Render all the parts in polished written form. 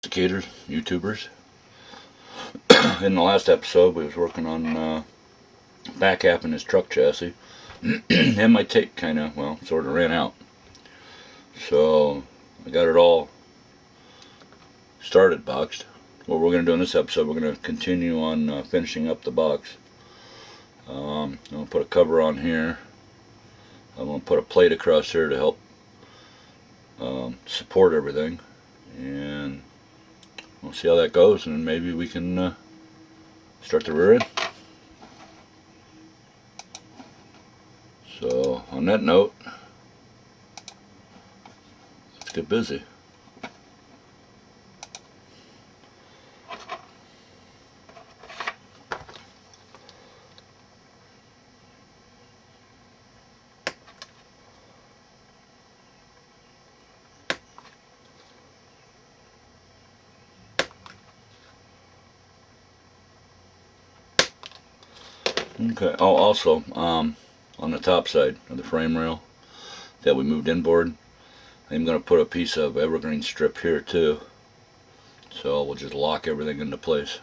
Cicaders, YouTubers. In the last episode, we was working on back half his truck chassis, and my tape kind of, well, sort of ran out. So I got it all started boxed. What we're going to do in this episode, we're going to continue on finishing up the box. I'm going to put a cover on here. I'm going to put a plate across here to help support everything, and we'll see how that goes, and maybe we can start the rear end. So on that note, let's get busy. Okay. Oh, also, on the top side of the frame rail that we moved inboard, I'm going to put a piece of evergreen strip here too. So we'll just lock everything into place,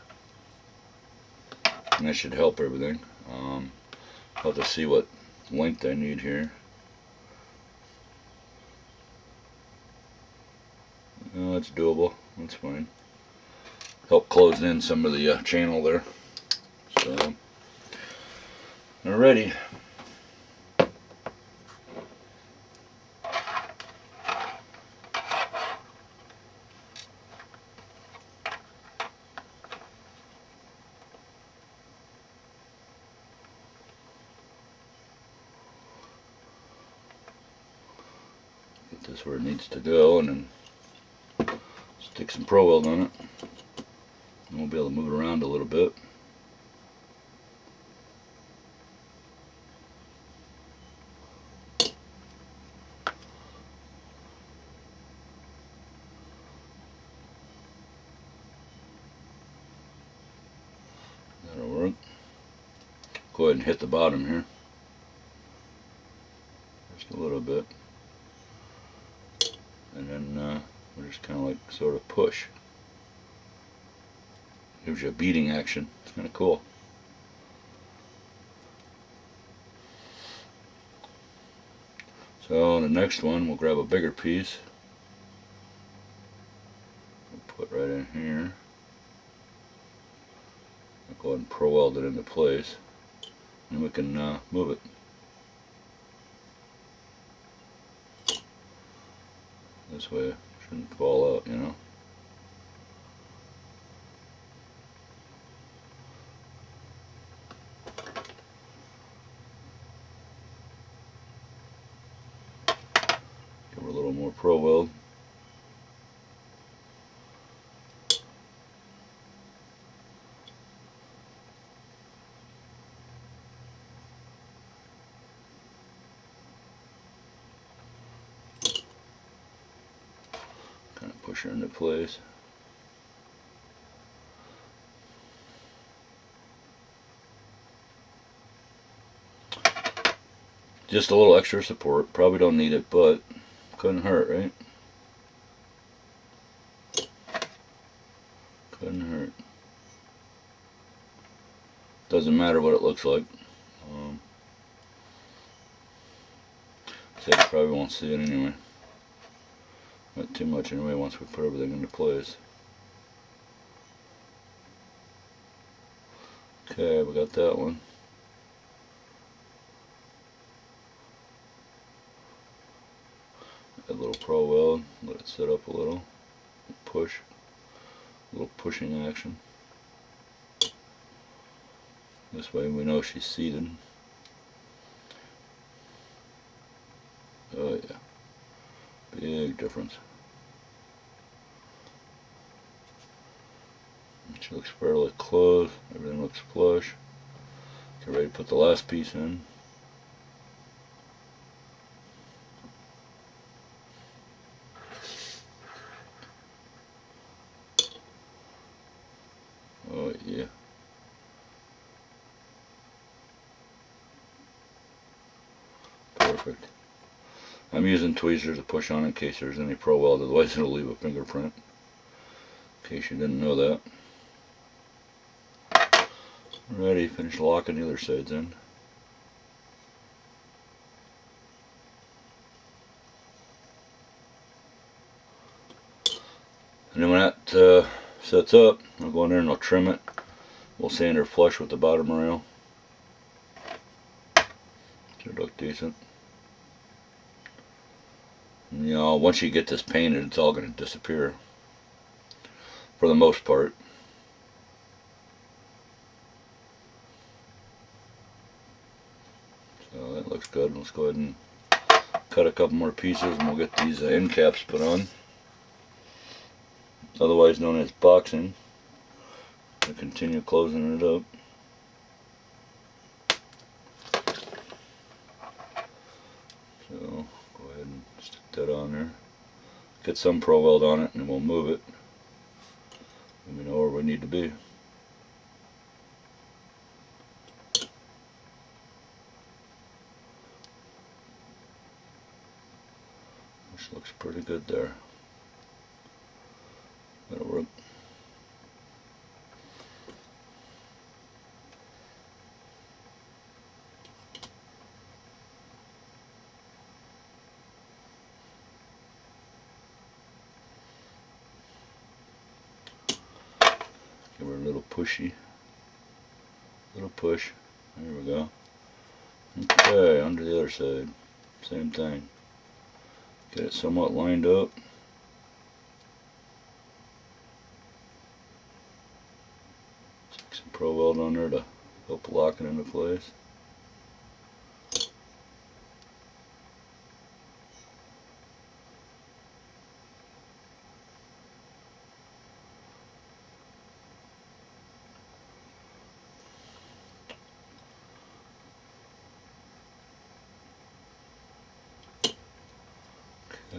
and that should help everything. I'll have to see what length I need here. Oh, that's doable. That's fine. Help close in some of the channel there. So, alrighty. Get this where it needs to go, and then stick some Pro Weld on it. And we'll be able to move it around a little bit. That'll work. Go ahead and hit the bottom here. Just a little bit. And then we'll just kind of like sort of push. Gives you a beating action. It's kind of cool. So the next one, we'll grab a bigger piece. We'll put right in here. I'll go ahead and Pro Weld it into place, and we can move it. This way it shouldn't fall out, you know. Give her a little more Pro Weld. Kind of push her into place. Just a little extra support. Probably don't need it, but couldn't hurt, right? Couldn't hurt. Doesn't matter what it looks like. So you probably won't see it anyway. Not too much anyway once we put everything into place. Okay, we got that one. Add a little Pro Weld, let it set up a little. Push. A little pushing action. This way we know she's seated. Oh yeah. Big difference. She looks fairly close. Everything looks flush. Get ready to put the last piece in. Oh yeah. Perfect. I'm using tweezers to push on in case there's any Pro Weld, otherwise it'll leave a fingerprint. in case you didn't know that. Alrighty, finish locking the other sides in. And then when that sets up, I'll go in there and I'll trim it. We'll sand her flush with the bottom rail. Should look decent. And, you know, once you get this painted, it's all going to disappear for the most part. So that looks good. Let's go ahead and cut a couple more pieces and we'll get these end caps put on. Otherwise known as boxing. To continue closing it up. So go ahead and stick that on there. Get some pro weld on it and we'll move it. And we know where we need to be. Which looks pretty good there. That'll work. Give her a little pushy. Little push. There we go. Okay, under the other side. Same thing. Get it somewhat lined up. Stick some pro weld on there to help lock it into place.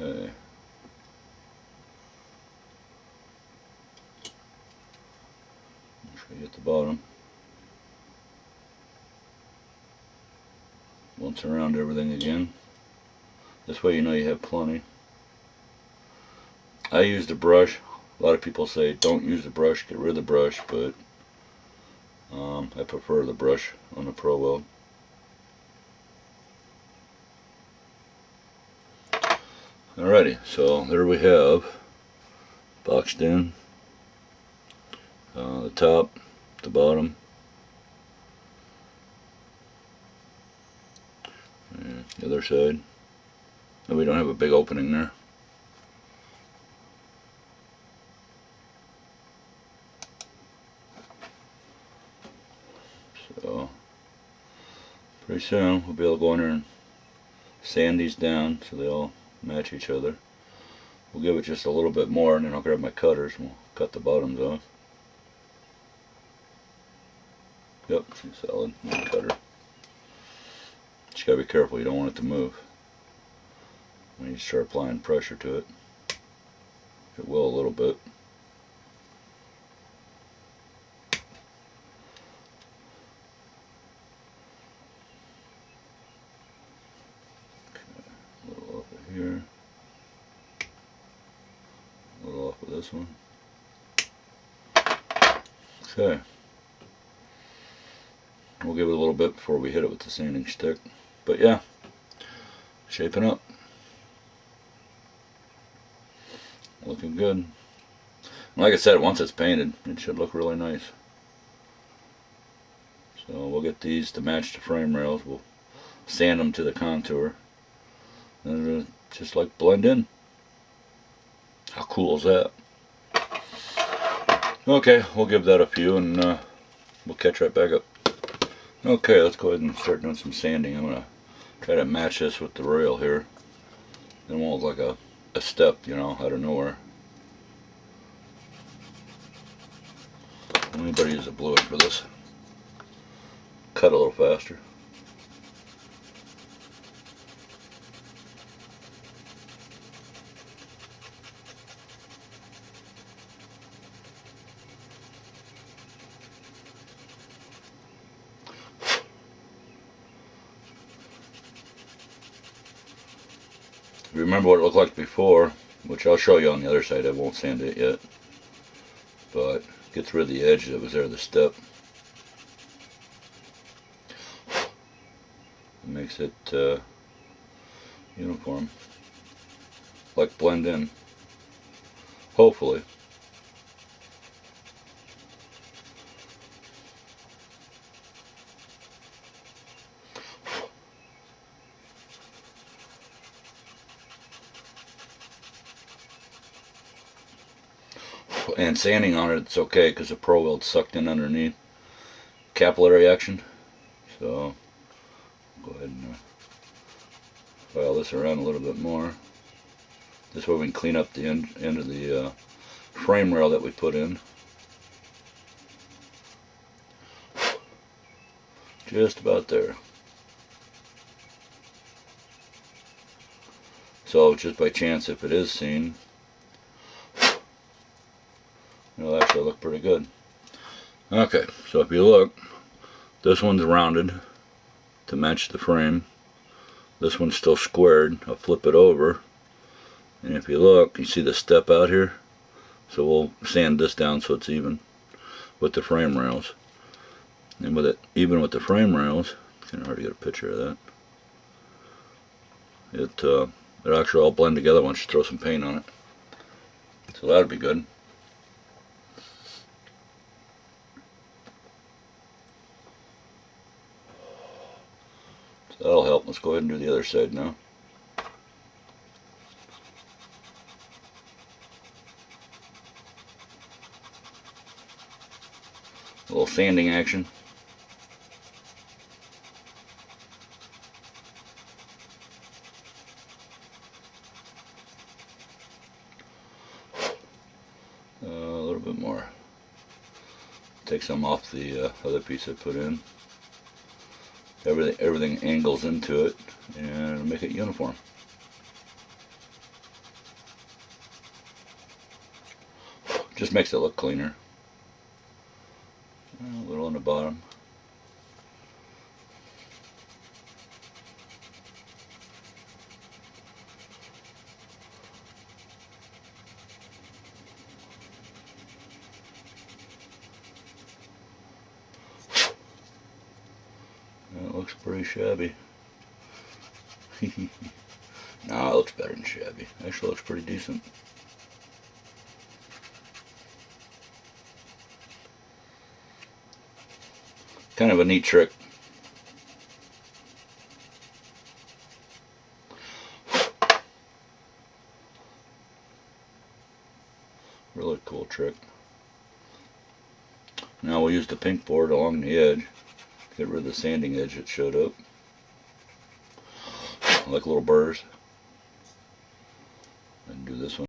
Okay. Make sure you get the bottom. Once around everything again. This way you know you have plenty. I use the brush. A lot of people say don't use the brush, get rid of the brush, but I prefer the brush on the pro weld. Alrighty, so there we have boxed in the top, the bottom, and the other side. And we don't have a big opening there. So pretty soon we'll be able to go in there and sand these down so they all match each other. We'll give it just a little bit more and then I'll grab my cutters and we'll cut the bottoms off. Yep, she's solid. Cutter. Just gotta be careful, you don't want it to move when you start applying pressure to it. It will a little bit. Here, a little off of this one. Okay, we'll give it a little bit before we hit it with the sanding stick, but yeah, shaping up, looking good. And like I said, once it's painted, it should look really nice. So we'll get these to match the frame rails. We'll sand them to the contour. And just like blend in. How cool is that? Okay, we'll give that a few and we'll catch right back up. Okay, let's go ahead and start doing some sanding. I'm going to try to match this with the rail here. It won't look like a step, you know, out of nowhere. Anybody use a blue one for this? Cut a little faster. Remember what it looked like before, which I'll show you on the other side. I won't sand it yet. but gets rid of the edge that was there, the step. It makes it uniform, like blend in, hopefully. And sanding on it, it's okay because the Pro Welt's sucked in underneath. Capillary action. So go ahead and file this around a little bit more. This way we can clean up the end of the frame rail that we put in. Just about there. So just by chance, if it is seen, it'll actually look pretty good. Okay, so if you look, this one's rounded to match the frame. This one's still squared. I'll flip it over, and if you look, you see the step out here. So we'll sand this down so it's even with the frame rails. And with it even with the frame rails, it's kind of hard to get a picture of that. It'll actually all blend together once you throw some paint on it. So that'll be good. So that'll help. Let's go ahead and do the other side now. A little sanding action. A little bit more. Take some off the other piece I put in. Everything angles into it and make it uniform. Just makes it look cleaner. A little on the bottom. That looks pretty shabby. No, it looks better than shabby. Actually looks pretty decent. Kind of a neat trick. Really cool trick. Now we'll use the pink board along the edge. Get rid of the sanding edge that showed up. Like little burrs.